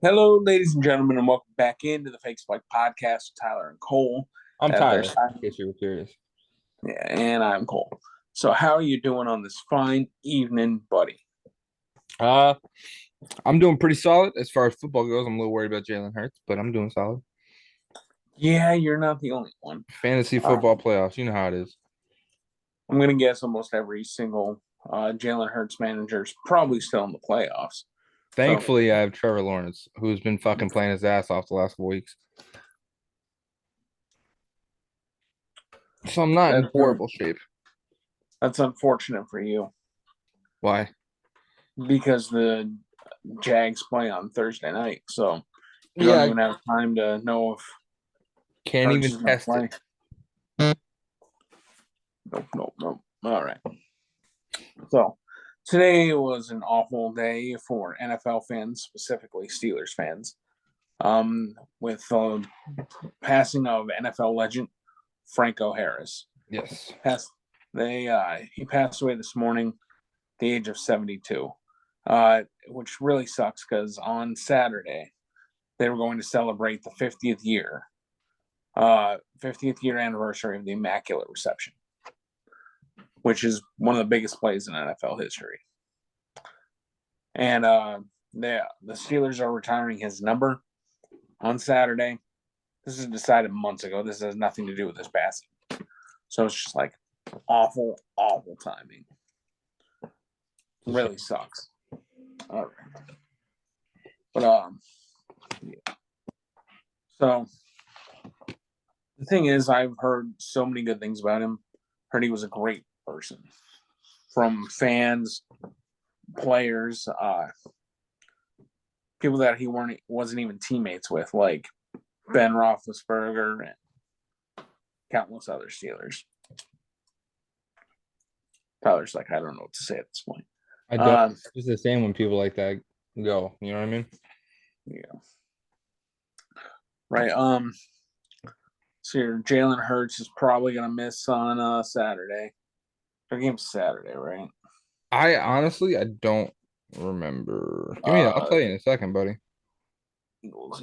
Hello, ladies and gentlemen, and welcome back into the Fake Spike Podcast with Tyler and Cole. I'm As Tyler, there's in case you were curious. yeah, and I'm Cole. So, how are you doing on this fine evening, buddy? Uh, I'm doing pretty solid as far as football goes. I'm a little worried about Jalen Hurts, but I'm doing solid. Yeah, you're not the only one. Fantasy Uh, football playoffs, you know how it is. I'm going to guess almost every single Jalen Hurts manager is probably still in the playoffs. So, Thankfully, I have Trevor Lawrence, who's been fucking playing his ass off the last couple weeks. So I'm not in that's, horrible shape. that's unfortunate for you Why? because the Jags play on Thursday night. So, you don't Yeah, even have time to know if can't Hurts even is going to test it. play. Nope. All right. So today was an awful day for NFL fans, specifically Steelers fans, with the passing of NFL legend Franco Harris. Yes. He passed away this morning, at the age of 72, which really sucks because on Saturday they were going to celebrate the 50th year anniversary of the Immaculate Reception, which is one of the biggest plays in NFL history. And the Steelers are retiring his number on Saturday. This is decided months ago. This has nothing to do with his passing. So it's just like awful timing. Really sucks. All right. But yeah. So the thing is, I've heard so many good things about him. Heard he was a great person. From fans, players, people that he wasn't even teammates with, like Ben Roethlisberger and countless other Steelers. Tyler's like, I don't know what to say at this point. I don't. It's just the same when people like that go. You know what I mean? Yeah. Right. So your Jalen Hurts is probably gonna miss on Saturday. Their game's Saturday, right? I don't remember. I'll Uh tell you in a second, buddy. Eagles.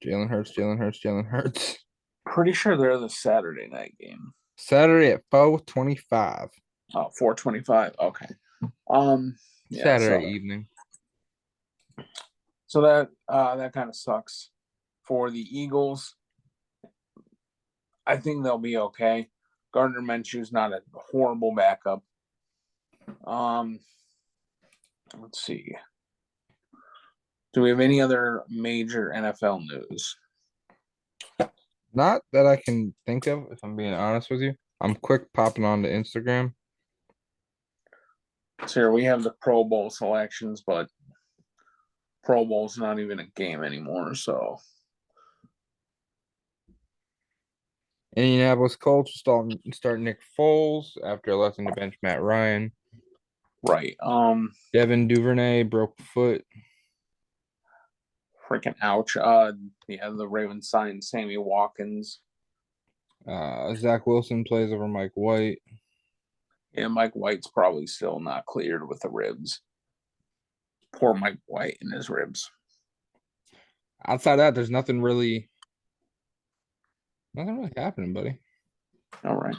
Jalen Hurts, Jalen Hurts, Jalen Hurts. Pretty sure they're the Saturday night game. Saturday at 4:25. Oh, 4:25. Okay. Um, yeah, Saturday so evening. so that kind of sucks for the Eagles. I think they'll be okay. Gardner Minshew's not a horrible backup. Um, let's see. Do we have any other major NFL news? Not that I can think of, if I'm being honest with you. I'm quick popping on to Instagram. So here we have the Pro Bowl selections, but Pro Bowl's not even a game anymore. So Indianapolis Colts start Nick Foles after electing to bench Matt Ryan. right. Devin Duvernay broke foot. Freaking ouch. Yeah, the Ravens signed Sammy Watkins. Zach Wilson plays over Mike White. Yeah, Mike White's probably still not cleared with the ribs. Poor Mike White and his ribs. Outside that, there's nothing really happening, buddy. All right.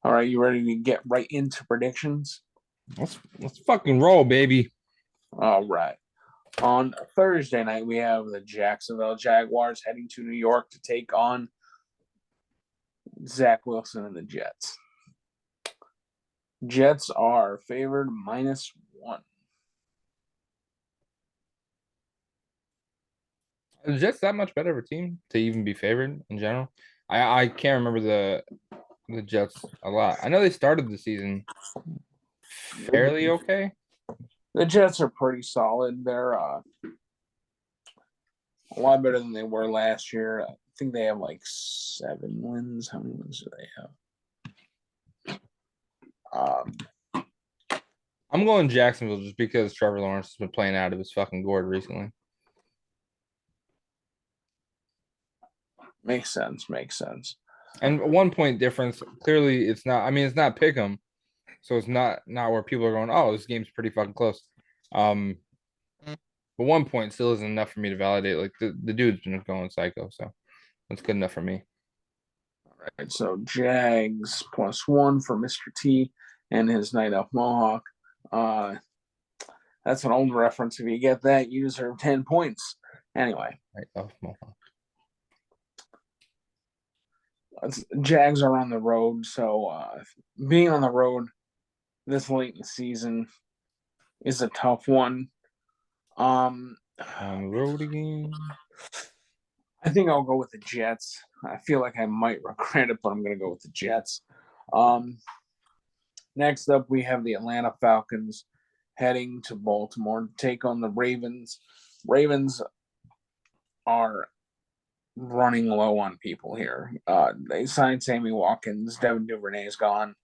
All right, you ready to get right into predictions? Let's fucking roll, baby. All right. On Thursday night, we have the Jacksonville Jaguars heading to New York to take on Zach Wilson and the Jets. Jets are favored -1. Is Jets that much better of a team to even be favored in general? I can't remember the Jets a lot. I know they started the season fairly okay. The Jets are pretty solid. They're a lot better than they were last year. I think they have like 7 wins. How many wins do they have? I'm going Jacksonville just because Trevor Lawrence has been playing out of his fucking gourd recently. Makes sense. And a 1 point difference. Clearly, it's not. I mean, it's not pick 'em, so it's not where people are going. Oh, this game's pretty fucking close. Um, But 1 point still isn't enough for me to validate. Like the dude's been going psycho, so that's good enough for me. Right, so Jags +1 for Mr. T and his Night Elf Mohawk. Uh, that's an old reference. If you get that, you deserve 10 points. Anyway, Right off Mohawk. Jags are on the road, so being on the road this late in the season is a tough one. On the road again. I think I'll go with the Jets. I feel like I might regret it, but I'm going to go with the Jets. Um, next up, we have the Atlanta Falcons heading to Baltimore to take on the Ravens. Ravens are running low on people here. They signed Sammy Watkins. Devin Duvernay is gone.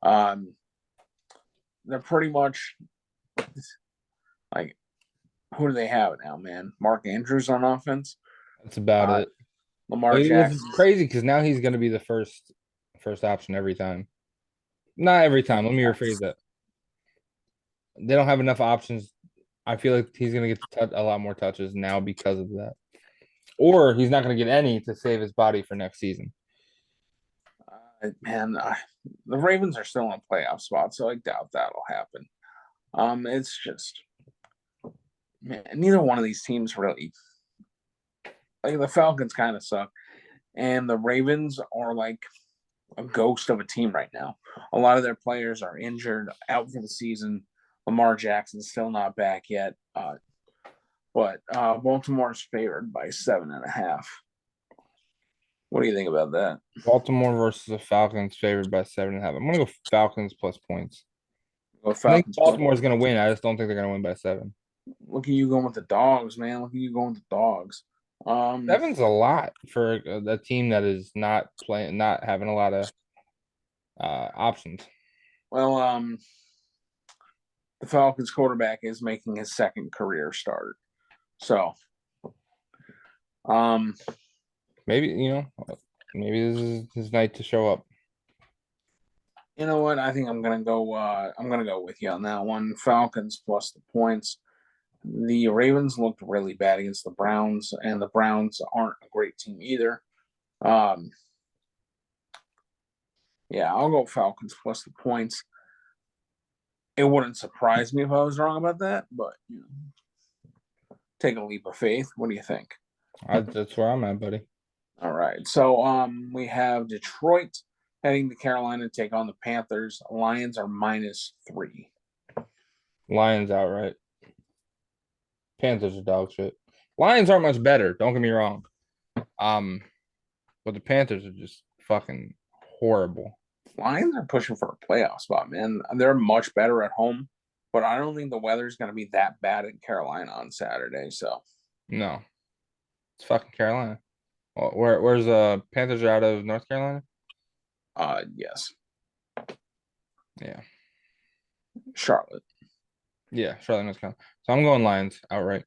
They're pretty much like, who do they have now, man? Mark Andrews on offense. That's about it. Lamar Which Jackson. is crazy because now he's going to be the first option every time. Not every time. Let me rephrase that. They don't have enough options. I feel like he's going to get a lot more touches now because of that. Or he's not going to get any to save his body for next season. Man, the Ravens are still in a playoff spot, so I doubt that'll happen. It's just, man, neither one of these teams really. Like the Falcons kind of suck, and the Ravens are like a ghost of a team right now. A lot of their players are injured, out for the season. Lamar Jackson's still not back yet. But Baltimore's favored by 7.5. What do you think about that? Baltimore versus the Falcons favored by 7.5. I'm going to go Falcons plus points. Go I think Falcons. Baltimore's going to win. I just don't think they're going to win by 7. Look at you going with the dogs, man. Look at you going with the dogs. 7's a lot for a team that is not playing, not having a lot of options. Well, the Falcons quarterback is making his second career start. So, Maybe, maybe this is his night to show up. you know what? I think I'm gonna go. I'm gonna go with you on that one. Falcons plus the points. The Ravens looked really bad against the Browns, and the Browns aren't a great team either. Um, yeah, I'll go Falcons plus the points. It wouldn't surprise me if I was wrong about that, but take a leap of faith. What do you think? That's where I'm at, buddy. All right. So we have Detroit heading to Carolina to take on the Panthers. Lions are -3. Lions outright. Panthers are dog shit. Lions aren't much better. Don't get me wrong. But the Panthers are just fucking horrible. Lions are pushing for a playoff spot, man. They're much better at home, but I don't think the weather's going to be that bad in Carolina on Saturday. So, No, it's fucking Carolina. Well, where's Panthers are out of North Carolina? yes, Yeah, Charlotte. yeah, Charlotte, North Carolina. So I'm going Lions outright.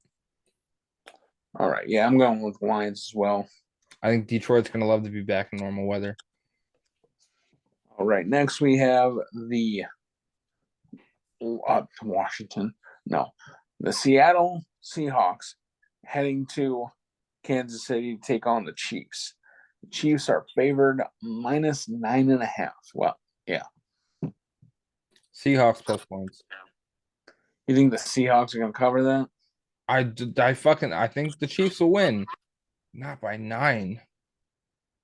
All right, yeah, I'm going with Lions as well. I think Detroit's gonna love to be back in normal weather. All right, next we have the Washington. No, the Seattle Seahawks heading to Kansas City to take on the Chiefs. The Chiefs are favored -9.5. Well, yeah. Seahawks plus points. You think the Seahawks are going to cover that? I think the Chiefs will win, not by 9.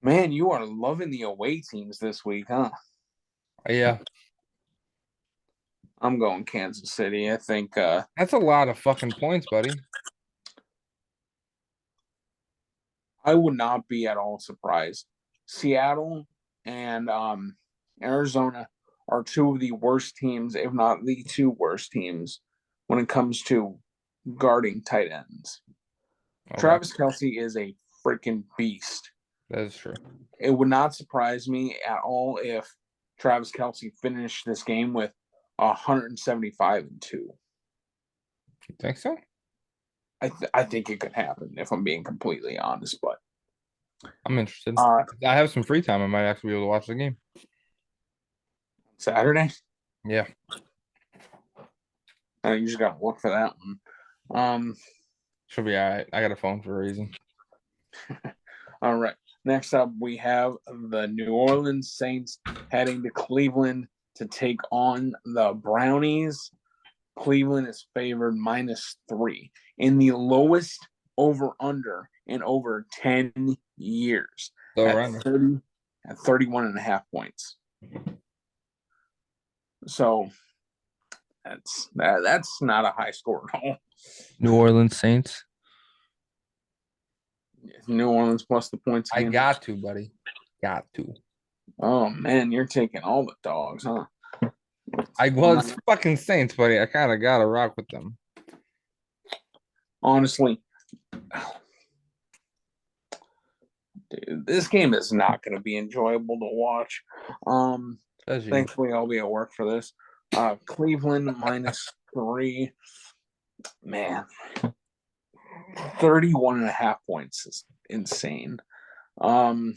Man, you are loving the away teams this week, huh? Yeah, I'm going Kansas City. I think that's a lot of fucking points, buddy. I would not be at all surprised. Seattle and Arizona are two of the worst teams, if not the two worst teams, when it comes to guarding tight ends. Okay, Travis Kelce is a freaking beast. that is true. It would not surprise me at all if Travis Kelce finished this game with 175-2. You think so? I think it could happen if I'm being completely honest, but I'm interested. I have some free time. I might actually be able to watch the game. Saturday, Yeah. you just got to look for that one. She'll be all right. I got a phone for a reason. All right. Next up, we have the New Orleans Saints heading to Cleveland to take on the Brownies. Cleveland is favored -3 in the lowest over under in over 10 years So at runner. 30 at 31.5 points. So that's not a high score at all. New Orleans Saints. New Orleans plus the points I again. got to, buddy. Got to. Oh man, you're taking all the dogs, huh? It's fucking Saints, buddy. I kind of gotta rock with them. Honestly, dude, this game is not going to be enjoyable to watch. Thankfully, I'll be at work for this. Cleveland -3. Man, 31.5 points is insane. I'll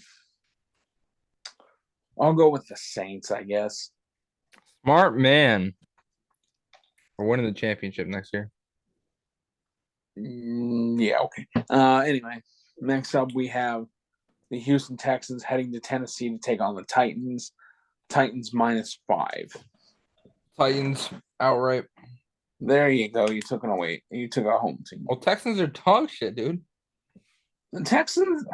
go with the Saints, I guess. Smart man. We're winning the championship next year. Yeah, okay. Anyway, next up we have the Houston Texans heading to Tennessee to take on the Titans. Titans -5. Titans outright. There you go. You took it away. You took a home team. Well, Texans are dog shit, dude. The Texans,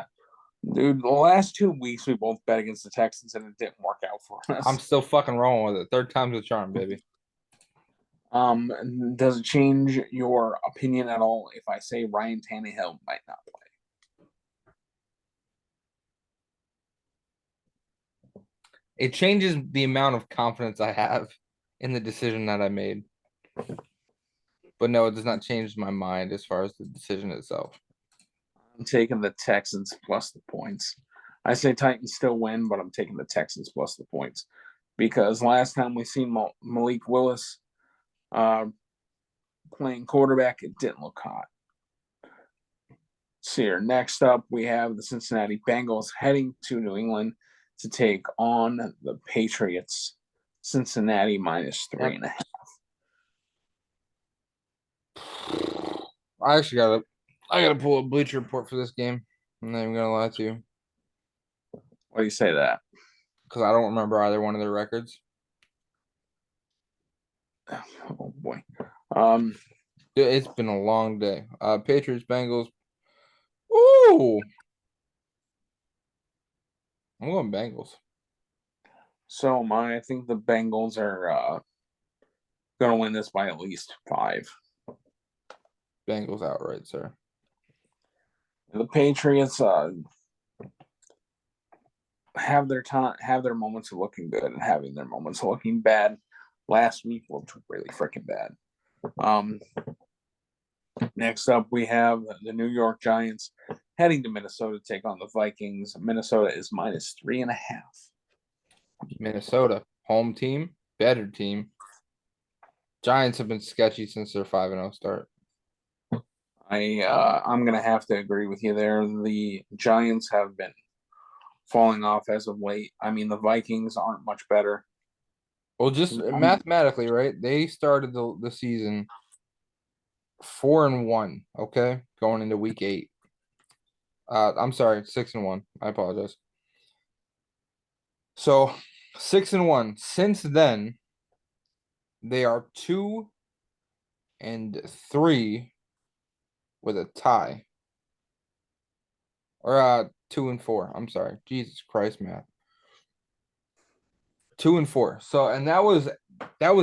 dude, the last 2 weeks we both bet against the Texans and it didn't work out for us. I'm still fucking rolling with it. Third time's a charm, baby. Does it change your opinion at all if I say Ryan Tannehill might not play? It changes the amount of confidence I have in the decision that I made. But no, it does not change my mind as far as the decision itself. I'm taking the Texans plus the points. I say Titans still win, but I'm taking the Texans plus the points because last time we seen Malik Willis playing quarterback, it didn't look hot. So here, next up, we have the Cincinnati Bengals heading to New England to take on the Patriots. Cincinnati -3.5. I gotta pull a Bleacher Report for this game. I'm not even gonna lie to you. Why do you say that? Because I don't remember either one of their records. Oh boy. It's been a long day. Patriots, Bengals. Ooh. I'm going Bengals. So I think the Bengals are gonna win this by at least 5. Bengals outright, sir. The Patriots have their moments of looking good and having their moments of looking bad. Last week looked really freaking bad. Next up, we have the New York Giants heading to Minnesota to take on the Vikings. Minnesota is -3.5. Minnesota, home team, better team. Giants have been sketchy since their 5-0 start. I'm gonna have to agree with you there. The Giants have been falling off as of late. I mean, the Vikings aren't much better. Well, just mathematically, right? They started the season 4-1, okay, going into week 8. I'm sorry, 6-1. I apologize. So 6-1. Since then, they are 2-3 with a tie. Or 2-4. I'm sorry. Jesus Christ, math. 2-4. So and that was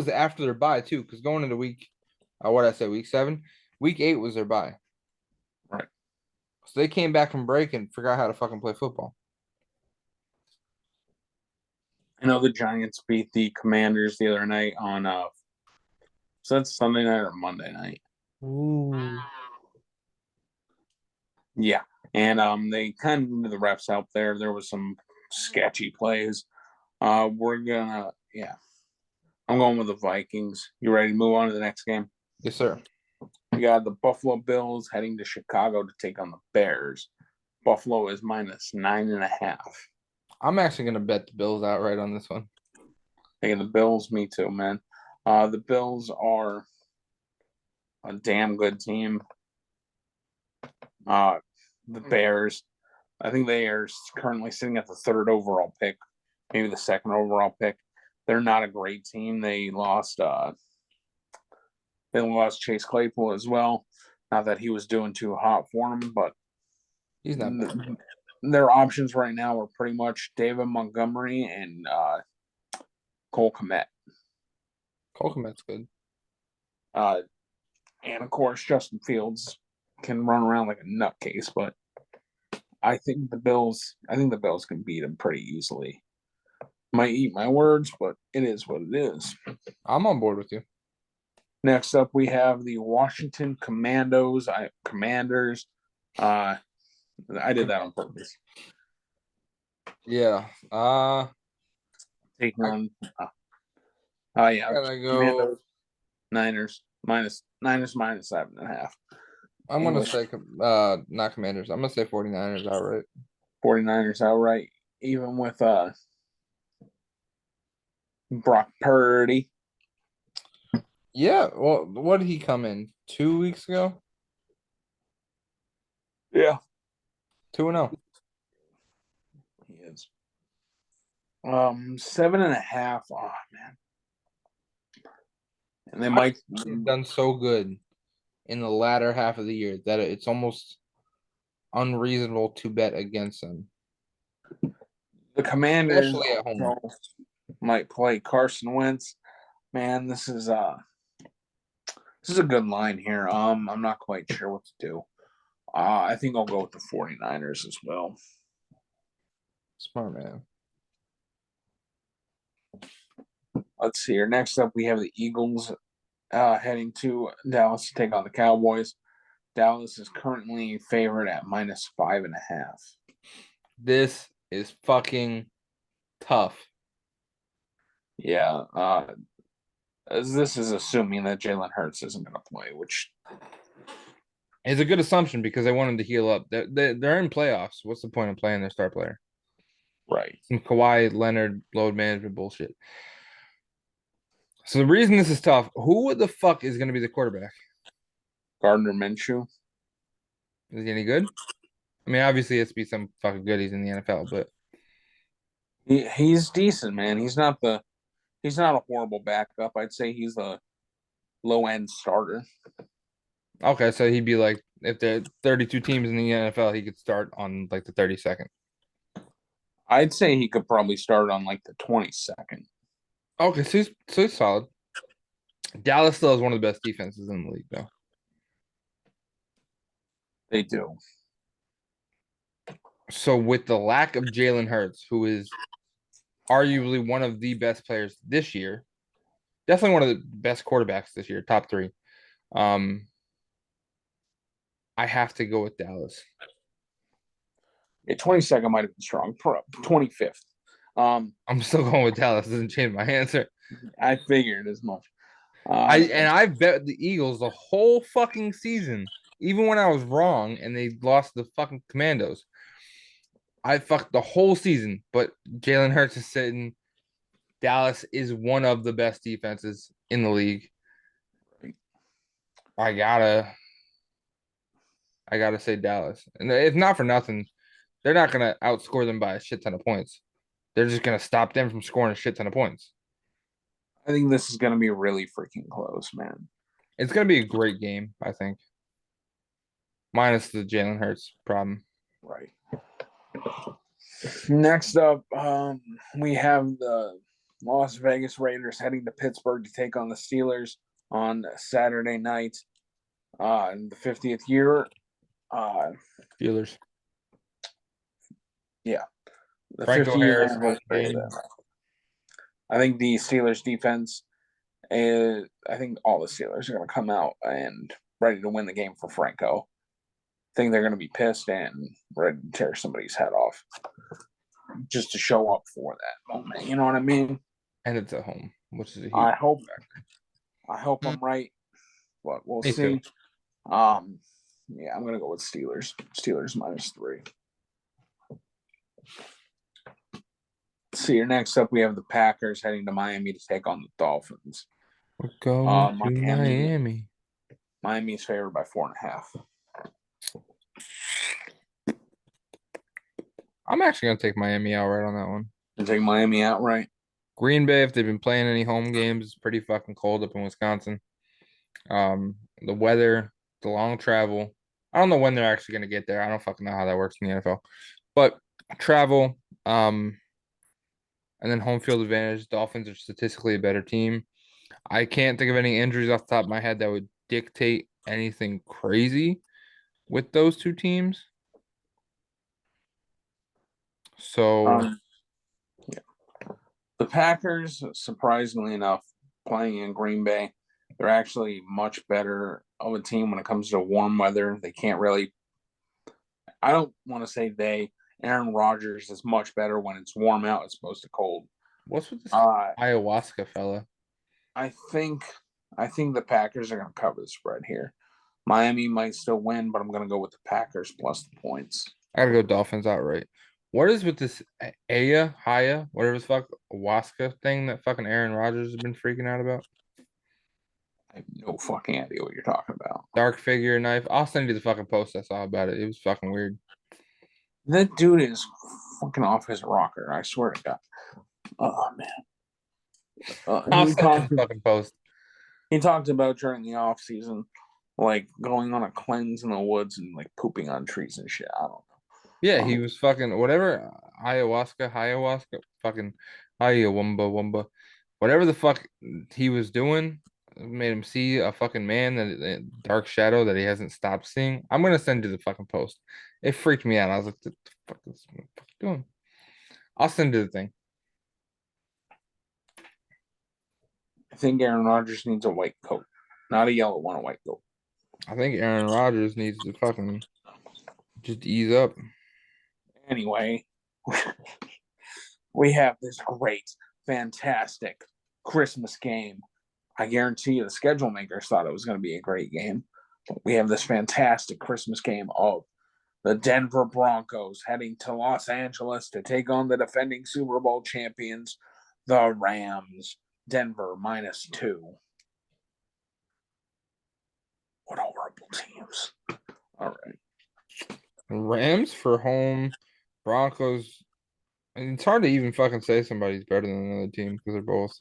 after their bye too, because going into week what did I say, week 7? Week 8 was their bye. Right. So they came back from break and forgot how to fucking play football. I know the Giants beat the Commanders the other night on so that's Sunday night or Monday night. Ooh. Yeah. And they kind of needed the refs out there. There was some sketchy plays. I'm going with the Vikings. You ready to move on to the next game? Yes, sir. We got the Buffalo Bills heading to Chicago to take on the Bears. Buffalo is -9.5. I'm actually gonna bet the Bills outright on this one. Taking the Bills, me too, man. The Bills are a damn good team. The Bears. I think they are currently sitting at the 3rd overall pick, maybe the 2nd overall pick. They're not a great team. They lost Chase Claypool as well. Not that he was doing too hot for them, but He's not bad. Their options right now are pretty much David Montgomery and Cole Kmet. Cole Kmet's good. And of course, Justin Fields can run around like a nutcase, but I think the Bills can beat them pretty easily. Might eat my words, but it is what it is. I'm on board with you. Next up, we have the Washington Commanders. I did that on purpose. Yeah. Taking on. Yeah. Gotta go. Commandos, Niners minus 7.5. I'm gonna say not Commanders. I'm gonna say 49ers outright. 49ers outright, even with Brock Purdy. Yeah. Well, what did he come in 2 weeks ago? Yeah, 2-0. he is. 7.5. Oh man. And they might He's done so good in the latter half of the year that it's almost unreasonable to bet against them. The Commanders Especially at home. might play Carson Wentz. Man, this is a good line here. I'm not quite sure what to do. I think I'll go with the 49ers as well. Smart man. Let's see here. Next up, we have the Eagles heading to Dallas to take on the Cowboys. Dallas is currently favored at minus 5.5. This is fucking tough. Yeah. This is assuming that Jalen Hurts isn't going to play, which is a good assumption because they want him to heal up. They're in playoffs. What's the point of playing their star player? Right. Some Kawhi Leonard load management bullshit. So the reason this is tough, who the fuck is going to be the quarterback? Gardner Minshew. Is he any good? I mean, obviously, it's be some fucking goodies in the NFL, but he's decent, man. He's not a horrible backup. I'd say he's a low end starter. Okay, so he'd be like, if there are 32 teams in the NFL, he could start on like the 32nd. I'd say he could probably start on like the 22nd. Okay, so he's solid. Dallas still has one of the best defenses in the league, though. They do. So with the lack of Jalen Hurts, who is arguably one of the best players this year, definitely one of the best quarterbacks this year, top 3. I have to go with Dallas. Yeah, 22nd might have been strong. 25th. I'm still going with Dallas. Doesn't change my answer. I figured as much. I've bet the Eagles the whole fucking season, even when I was wrong and they lost the fucking Commandos. I fucked the whole season, but Jalen Hurts is sitting. Dallas is one of the best defenses in the league. I gotta say Dallas. And if not for nothing, they're not gonna outscore them by a shit ton of points. They're just gonna stop them from scoring a shit ton of points. I think this is gonna be really freaking close, man. It's gonna be a great game, I think. Minus the Jalen Hurts problem. Right. Next up, we have the Las Vegas Raiders heading to Pittsburgh to take on the Steelers on Saturday night. In the 50th year. Steelers. Yeah. The Franco 50 year Harris. anniversary. I think the Steelers defense I think all the Steelers are going to come out and ready to win the game for Franco. I think they're going to be pissed and ready to tear somebody's head off just to show up for that moment. You know what I mean? And it's at home, which is a huge I hope I'm right, but we'll Me see. too. Yeah, I'm going to go with Steelers. Steelers minus 3. See, next up, we have the Packers heading to Miami to take on the Dolphins. We're going to Miami. Miami's favored by 4.5. I'm actually gonna take Miami outright on that one. To take Miami outright. Green Bay, if they've been playing any home games, it's pretty fucking cold up in Wisconsin. The weather, the long travel. I don't know when they're actually gonna get there. I don't fucking know how that works in the NFL. But travel, and then home field advantage. Dolphins are statistically a better team. I can't think of any injuries off the top of my head that would dictate anything crazy with those two teams. So Um, yeah. The Packers, surprisingly enough, playing in Green Bay, they're actually much better of a team when it comes to warm weather. They can't really. I don't want to say they. Aaron Rodgers is much better when it's warm out as opposed to cold. what's with this Uh, ayahuasca fella? I think I think the Packers are going to cover the spread here. Miami might still win, but I'm going to go with the Packers plus the points. I gotta go Dolphins outright. What is with this Haya, whatever the fuck Waska thing that fucking Aaron Rodgers has been freaking out about? I have no fucking idea what you're talking about. Dark figure knife. I'll send you the fucking post I saw about it. It was fucking weird. That dude is fucking off his rocker. I swear to God. Oh man. I'll He send you talked. the fucking post. He talked about during the off season, like going on a cleanse in the woods and like pooping on trees and shit. I don't know. Yeah, he was fucking whatever ayahuasca, fucking wumba, whatever the fuck he was doing made him see a fucking man that dark shadow that he hasn't stopped seeing. I'm gonna send you the fucking post. It freaked me out. I was like, "What the fuck is this motherfucker doing?" I'll send you the thing. I think Aaron Rodgers needs a white coat, not a yellow one, a white coat. I think Aaron Rodgers needs to fucking just ease up. Anyway, we have this great, fantastic Christmas game. I guarantee you the schedule makers thought it was going to be a great game. But we have this fantastic Christmas game of the Denver Broncos heading to Los Angeles to take on the defending Super Bowl champions, the Rams. Denver -2. What horrible teams. All right. Rams for home, Broncos. And it's hard to even fucking say somebody's better than another team because they're both.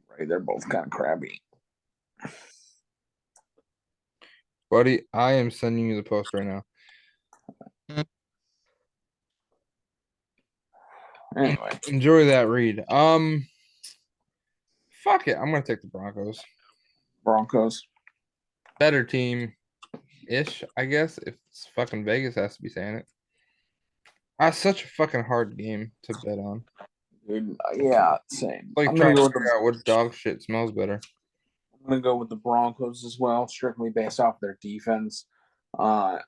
Right. They're both kind of crabby. Buddy, I am sending you the post right now. Anyway, Enjoy that read. Fuck it. I'm gonna take the Broncos. Broncos. Better team ish, I guess. If it's fucking Vegas has to be saying it. That's such a fucking hard game to bet on. Dude, yeah, same. Like I'm trying gonna go to with figure out what dog shit smells better. I'm gonna go with the Broncos as well, strictly based off their defense. That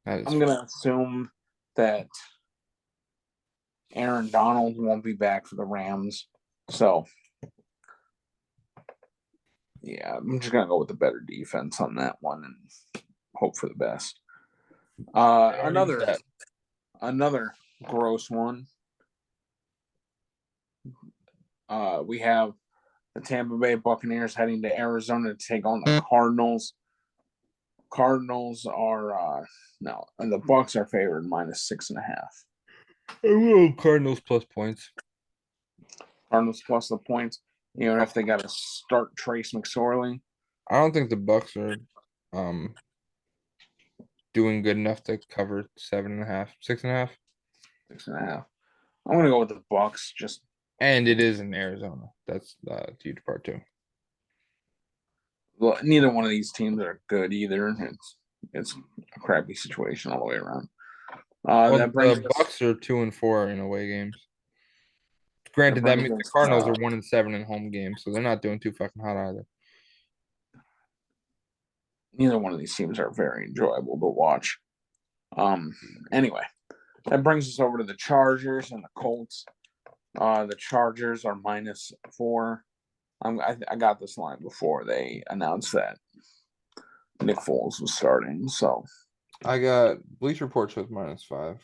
I'm is gonna assume that Aaron Donald won't be back for the Rams. So yeah, I'm just gonna go with the better defense on that one and hope for the best. Another gross one. We have the Tampa Bay Buccaneers heading to Arizona to take on the Cardinals. Cardinals are no, and the Bucks are favored -6.5. oh, Cardinals plus points. Cardinals plus the points. Even if they got to start Trace McSorley. I don't think the Bucks are um doing good enough to cover 7.5, 6.5. 6.5. I'm gonna go with the Bucks. Just And it is in Arizona. That's the huge part too. well, neither one of these teams are good either. It's a crappy situation all the way around. Well, That brings the us. Bucks are 2-4 in away games. That Granted, that brings means the us. Cardinals are 1-7 in home games, so they're not doing too fucking hot either. Neither one of these teams are very enjoyable to watch. Anyway, that brings us over to the Chargers and the Colts. The Chargers are -4. I got this line before they announced that Nick Foles was starting, so I got Bleach Report shows -5.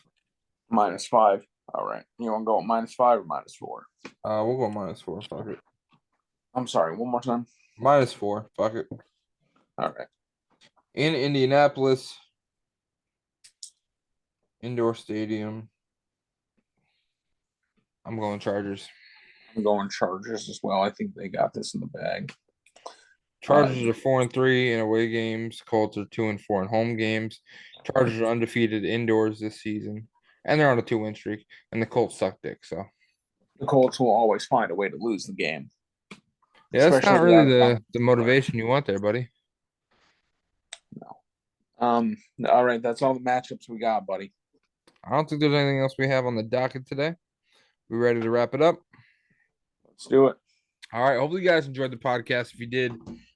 -5. All right, you want to go -5 or -4? We'll go -4. Fuck it. I'm sorry, one more time. -4. Fuck it. All right, In Indianapolis, indoor stadium. I'm going Chargers. I'm going Chargers as well. I think they got this in the bag. Chargers are 4-3 in away games. Colts are 2-4 in home games. Chargers are undefeated indoors this season, and they're on a 2-win streak. And the Colts suck dick. So The Colts will always find a way to lose the game. yeah, that's not Especially really out of the motivation you want there, buddy. All right, that's all the matchups we got, buddy. I don't think there's anything else we have on the docket today. We ready to wrap it up? Let's do it. All right. Hopefully, you guys enjoyed the podcast. If you did,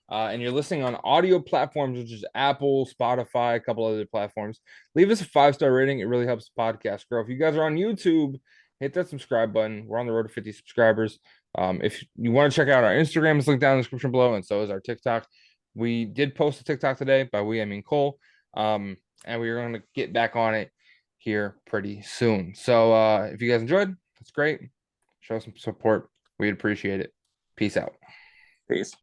and you're listening on audio platforms, which is Apple, Spotify, a couple other platforms, leave us a 5-star rating. It really helps the podcast grow. If you guys are on YouTube, hit that subscribe button. We're on the road to 50 subscribers. If you want to check out our Instagram, it's linked down in the description below, and so is our TikTok. We did post a TikTok today. By we, I mean Cole. And we're going to get back on it here pretty soon. So if you guys enjoyed, that's great. Show some support. We'd appreciate it. Peace out. Peace.